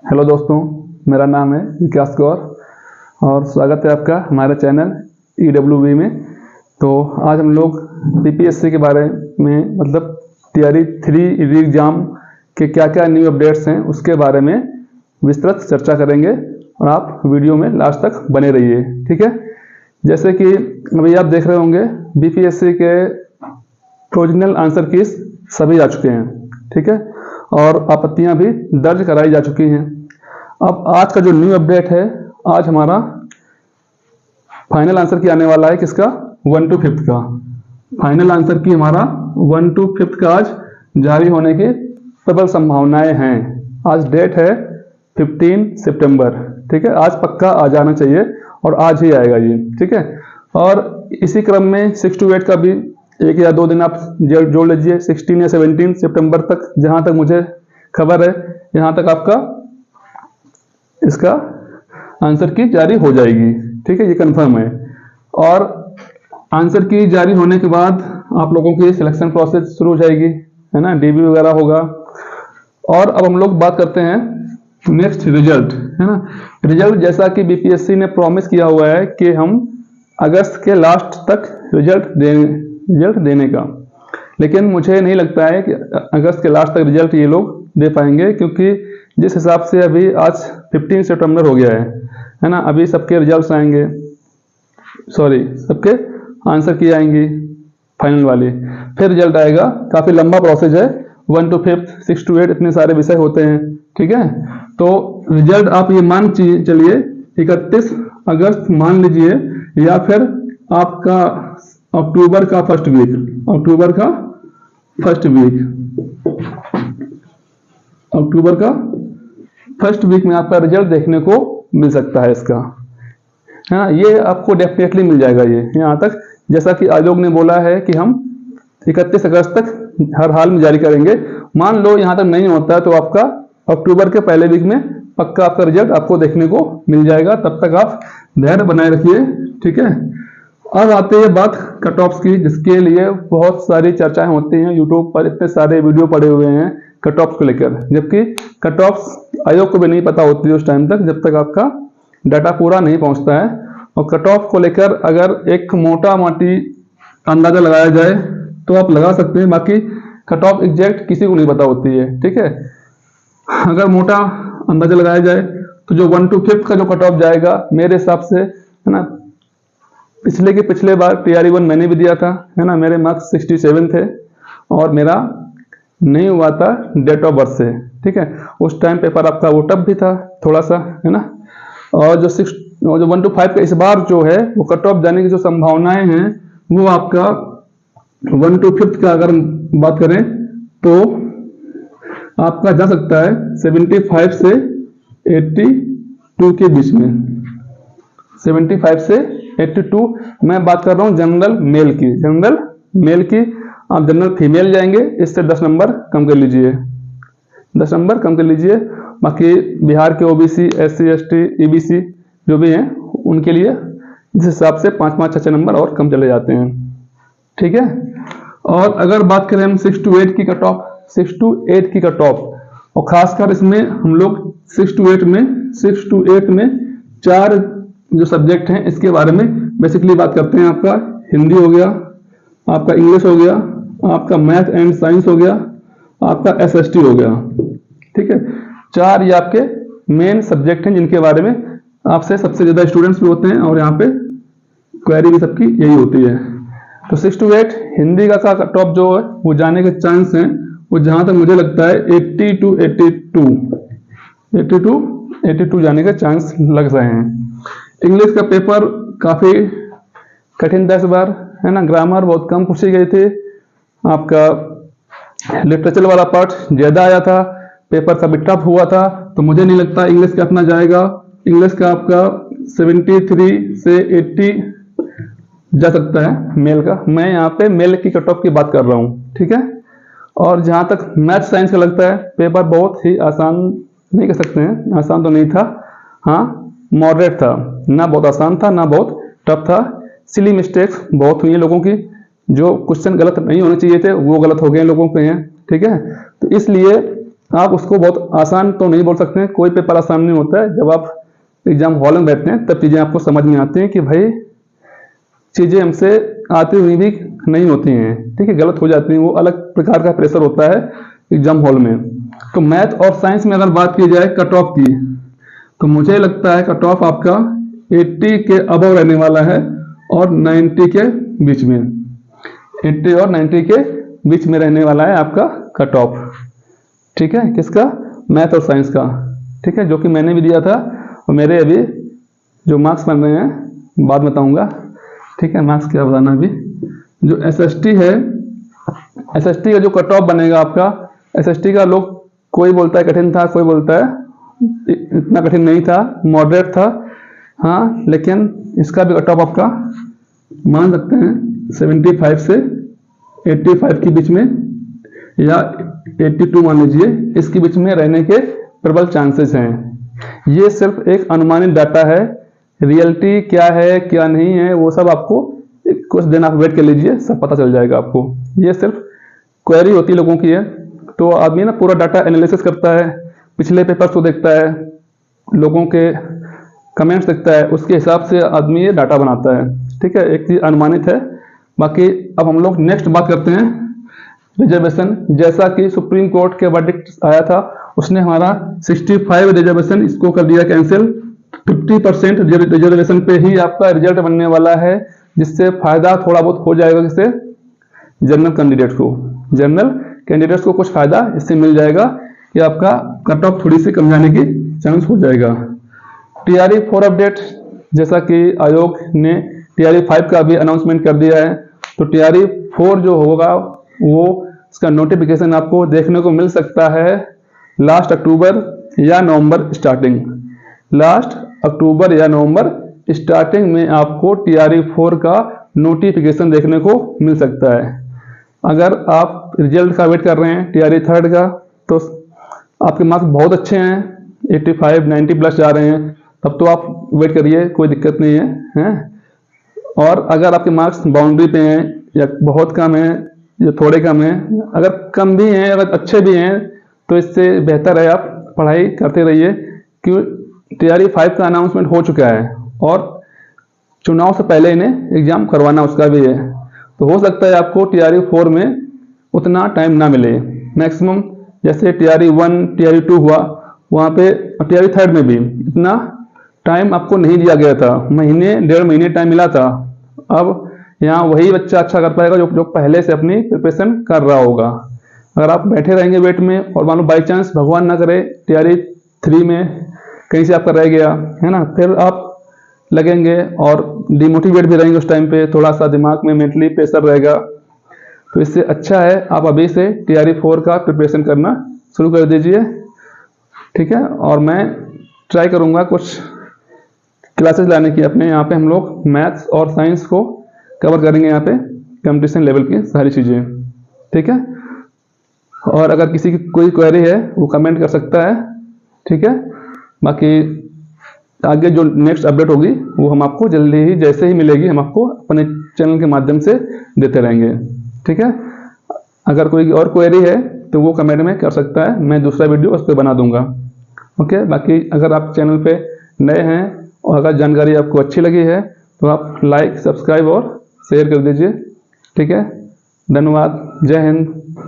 Hello दोस्तों, मेरा नाम है विकास गौर और स्वागत है आपका हमारे चैनल EWB में। तो आज हम लोग BPSC के बारे में मतलब तैयारी 3 री एग्ज़ाम के क्या क्या न्यू अपडेट्स हैं उसके बारे में विस्तृत चर्चा करेंगे और आप वीडियो में लास्ट तक बने रहिए, ठीक है। जैसे कि अभी आप देख रहे होंगे BPSC के प्रोविजनल आंसर कीज सभी आ चुके हैं, ठीक है, और आपत्तियां भी दर्ज कराई जा चुकी हैं। अब आज का जो न्यू अपडेट है, आज हमारा फाइनल आंसर की आने वाला है किसका, 1 to 5 का फाइनल आंसर की हमारा 1 to 5 का आज जारी होने की प्रबल संभावनाएं हैं। आज डेट है 15 सितंबर, ठीक है। आज पक्का आ जाना चाहिए और आज ही आएगा ये, ठीक है। और इसी क्रम में 6 to 8 का भी 1 या 2 दिन आप जोड़ लीजिए, 16 या 17 सितंबर तक, जहां तक मुझे खबर है यहां तक आपका इसका आंसर की जारी हो जाएगी, ठीक है, ये कंफर्म है। और आंसर की जारी होने के बाद आप लोगों की सिलेक्शन प्रोसेस शुरू हो जाएगी, है ना, DB वगैरह होगा। और अब हम लोग बात करते हैं नेक्स्ट रिजल्ट, है ना। रिजल्ट जैसा कि BPSC ने प्रॉमिस किया हुआ है कि हम अगस्त के लास्ट तक रिजल्ट देने का, लेकिन मुझे नहीं लगता है कि अगस्त के लास्ट तक रिजल्ट ये लोग दे पाएंगे, क्योंकि जिस हिसाब से अभी आज 15 सितंबर हो गया है ना, अभी सबके रिजल्ट्स आएंगे, सबके आंसर की आएंगी फाइनल वाली, फिर रिजल्ट आएगा। काफी लंबा प्रोसेस है, 1 to 5, 6 to 8 इतने सारे विषय होते हैं, ठीक है। तो रिजल्ट आप ये मान चलिए 31 अगस्त मान लीजिए, या फिर आपका अक्टूबर का फर्स्ट वीक में आपका रिजल्ट देखने को मिल सकता है इसका, है ना। ये आपको डेफिनेटली मिल जाएगा ये यहाँ तक, जैसा कि आयोग ने बोला है कि हम 31 अगस्त तक हर हाल में जारी करेंगे। मान लो यहाँ तक नहीं होता है तो आपका अक्टूबर के पहले वीक में पक्का आपका रिजल्ट आपको देखने को मिल जाएगा। तब तक आप धैर्य बनाए रखिए, ठीक है। अब आते हैं बात कट ऑफ्स की, जिसके लिए बहुत सारी चर्चाएं होती हैं, यूट्यूब पर इतने सारे वीडियो पड़े हुए हैं कट ऑफ्स को लेकर, जबकि कट ऑफ्स आयोग को भी नहीं पता होती है उस टाइम तक, जब तक आपका डाटा पूरा नहीं पहुंचता है। और कट ऑफ को लेकर अगर एक मोटा मोटी अंदाजा लगाया जाए तो आप लगा सकते हैं, बाकी कट ऑफ एग्जैक्ट किसी को नहीं पता होती है, ठीक है। अगर मोटा अंदाजा लगाया जाए तो जो 1 to 5 का जो कट ऑफ जाएगा मेरे हिसाब से, है ना, पिछले बार TRE 1 मैंने भी दिया था, है ना, मेरे मार्क्स 67 थे और मेरा नहीं हुआ था डेट ऑफ बर्थ से, ठीक है। उस टाइम पेपर आपका वो टफ भी था थोड़ा सा, है ना। और जो 1 to 5 का इस बार जो है वो कट ऑफ जाने की जो संभावनाएं हैं वो आपका 1 to 5 का अगर बात करें तो आपका जा सकता है 75 से 82 के बीच में, 75 से 82। मैं बात कर रहा हूँ जनरल मेल की। आप जनरल फीमेल जाएंगे, इससे 10 नंबर कम कर लीजिए, 10 नंबर कम कर लीजिए। बाकी बिहार के OBC, SC, ST, EBC जो भी हैं उनके लिए जिस हिसाब से 5-5, 6 नंबर और कम चले जाते हैं, ठीक है। और अगर बात करें हम 6 to 8 की कट ऑफ, और खासकर इसमें हम लोग 6 to 8 में 4 जो सब्जेक्ट हैं इसके बारे में बेसिकली बात करते हैं। आपका हिंदी हो गया, आपका इंग्लिश हो गया, आपका मैथ एंड साइंस हो गया, आपका SST हो गया, ठीक है। 4 ये आपके मेन सब्जेक्ट हैं जिनके बारे में आपसे सबसे ज्यादा स्टूडेंट्स भी होते हैं और यहाँ पे क्वेरी भी सबकी यही होती है। तो 6 to 8 हिंदी का कट ऑफ जो है वो जाने के चांस हैं, वो जहां तक मुझे लगता है 80 to 82 जाने के चांस लग रहे हैं। इंग्लिश का पेपर काफी कठिन था इस बार, है ना, ग्रामर बहुत कम पूछी गई थी, आपका लिटरेचर वाला पार्ट ज्यादा आया था, पेपर काफी टफ हुआ था। तो मुझे नहीं लगता इंग्लिश का अपना जाएगा। इंग्लिश का आपका 73 से 80 जा सकता है मेल का। मैं यहाँ पे मेल की कट ऑफ की बात कर रहा हूँ, ठीक है। और जहां तक मैथ साइंस का लगता है पेपर बहुत ही आसान नहीं कह सकते हैं, आसान तो नहीं था, हाँ मॉडरेट था, ना बहुत आसान था ना बहुत टफ था। सिली मिस्टेक्स बहुत हुई हैं लोगों की, जो क्वेश्चन गलत नहीं होने चाहिए थे वो गलत हो गए लोगों के हैं, ठीक है। तो इसलिए आप उसको बहुत आसान तो नहीं बोल सकते हैं, कोई पेपर आसान नहीं होता है। जब आप एग्जाम हॉल में बैठते हैं तब चीज़ें आपको समझ में आती हैं कि भाई चीज़ें हमसे आती हुई भी नहीं होती हैं, ठीक है, गलत हो जाती हैं। वो अलग प्रकार का प्रेशर होता है एग्जाम हॉल में। तो मैथ और साइंस में अगर बात की जाए कट ऑफ की, तो मुझे लगता है कट ऑफ आपका 80 के अबव रहने वाला है और 90 के बीच में, 80 और 90 के बीच में रहने वाला है आपका कट ऑफ, ठीक है, किसका, मैथ और साइंस का, ठीक है, जो कि मैंने भी दिया था। और मेरे अभी जो मार्क्स बन रहे हैं बाद में बताऊंगा, ठीक है, मार्क्स क्या बताना अभी। जो एसएसटी है, एसएसटी का जो कट ऑफ बनेगा आपका, एसएसटी का लोग कोई बोलता है कठिन था, कोई बोलता है इतना कठिन नहीं था, मॉडरेट था, हाँ, लेकिन इसका भी कट ऑफ आपका मान सकते हैं 75 से 85 के बीच में या 82 मान लीजिए, इसके बीच में रहने के प्रबल चांसेस हैं। ये सिर्फ एक अनुमानित डाटा है, रियलिटी क्या है क्या नहीं है वो सब आपको कुछ दिन आप वेट कर लीजिए, सब पता चल जाएगा आपको। ये सिर्फ क्वेरी होती है लोगों की है, तो आदमी ना पूरा डाटा एनालिसिस करता है, पिछले पेपर्स को देखता है, लोगों के कमेंट्स देखता है, उसके हिसाब से आदमी ये डाटा बनाता है, ठीक है, एक चीज़ अनुमानित है। बाकी अब हम लोग नेक्स्ट बात करते हैं रिजर्वेशन। जैसा कि सुप्रीम कोर्ट के वर्डिक्ट आया था, उसने हमारा 65 रिजर्वेशन इसको कर दिया कैंसिल। 50% रिजर्वेशन पे ही आपका रिजल्ट बनने वाला है, जिससे फायदा थोड़ा बहुत हो जाएगा, किससे, जनरल कैंडिडेट्स को, जनरल कैंडिडेट्स को कुछ फायदा इससे मिल जाएगा कि आपका कट ऑफ थोड़ी सी कम जाने की चांस हो जाएगा। टीआरई 4 अपडेट, जैसा कि आयोग ने टीआरई 5 का भी अनाउंसमेंट कर दिया है, तो टीआरई 4 जो होगा वो इसका नोटिफिकेशन आपको देखने को मिल सकता है लास्ट अक्टूबर या नवंबर स्टार्टिंग, लास्ट अक्टूबर या नवंबर स्टार्टिंग में आपको टीआरई 4 का नोटिफिकेशन देखने को मिल सकता है। अगर आप रिजल्ट का वेट कर रहे हैं टीआरई 3 का, तो आपके मार्क्स बहुत अच्छे हैं, 85 90 प्लस जा रहे हैं, तब तो आप वेट करिए, कोई दिक्कत नहीं है, हैं। और अगर आपके मार्क्स बाउंड्री पे हैं या बहुत कम है या थोड़े कम हैं, अगर कम भी हैं अगर अच्छे भी हैं, तो इससे बेहतर है आप पढ़ाई करते रहिए, क्योंकि टीआरई 5 का अनाउंसमेंट हो चुका है और चुनाव से पहले इन्हें एग्जाम करवाना उसका भी है। तो हो सकता है आपको टीआरई 4 में उतना टाइम ना मिले, मैक्सिमम जैसे टीआरई 1 टीआरई 2 हुआ, वहाँ पे टीआरई 3 में भी इतना टाइम आपको नहीं दिया गया था, महीने 1.5 महीने टाइम मिला था। अब यहाँ वही बच्चा अच्छा कर पाएगा जो पहले से अपनी प्रिपरेशन कर रहा होगा। अगर आप बैठे रहेंगे वेट में और मान लो बाई चांस भगवान ना करे टीआरई 3 में कहीं से आपका रह गया है ना, फिर आप लगेंगे और डिमोटिवेट भी रहेंगे, उस टाइम पे थोड़ा सा दिमाग में मेंटली प्रेशर रहेगा। तो इससे अच्छा है आप अभी से टीआरई 4 का प्रिपरेशन करना शुरू कर दीजिए, ठीक है। और मैं ट्राई करूँगा कुछ क्लासेस लाने की अपने यहाँ पे, हम लोग मैथ्स और साइंस को कवर करेंगे यहाँ पे, कंपटीशन लेवल की सारी चीज़ें, ठीक है। और अगर किसी की कोई क्वेरी है वो कमेंट कर सकता है, ठीक है। बाकी आगे जो नेक्स्ट अपडेट होगी वो हम आपको जल्दी ही, जैसे ही मिलेगी हम आपको अपने चैनल के माध्यम से देते रहेंगे, ठीक है। अगर कोई और क्वेरी है तो वो कमेंट में कर सकता है, मैं दूसरा वीडियो उस पर बना दूंगा, ओके। बाकी अगर आप चैनल पे नए हैं और अगर जानकारी आपको अच्छी लगी है तो आप लाइक, सब्सक्राइब और शेयर कर दीजिए, ठीक है। धन्यवाद, जय हिंद।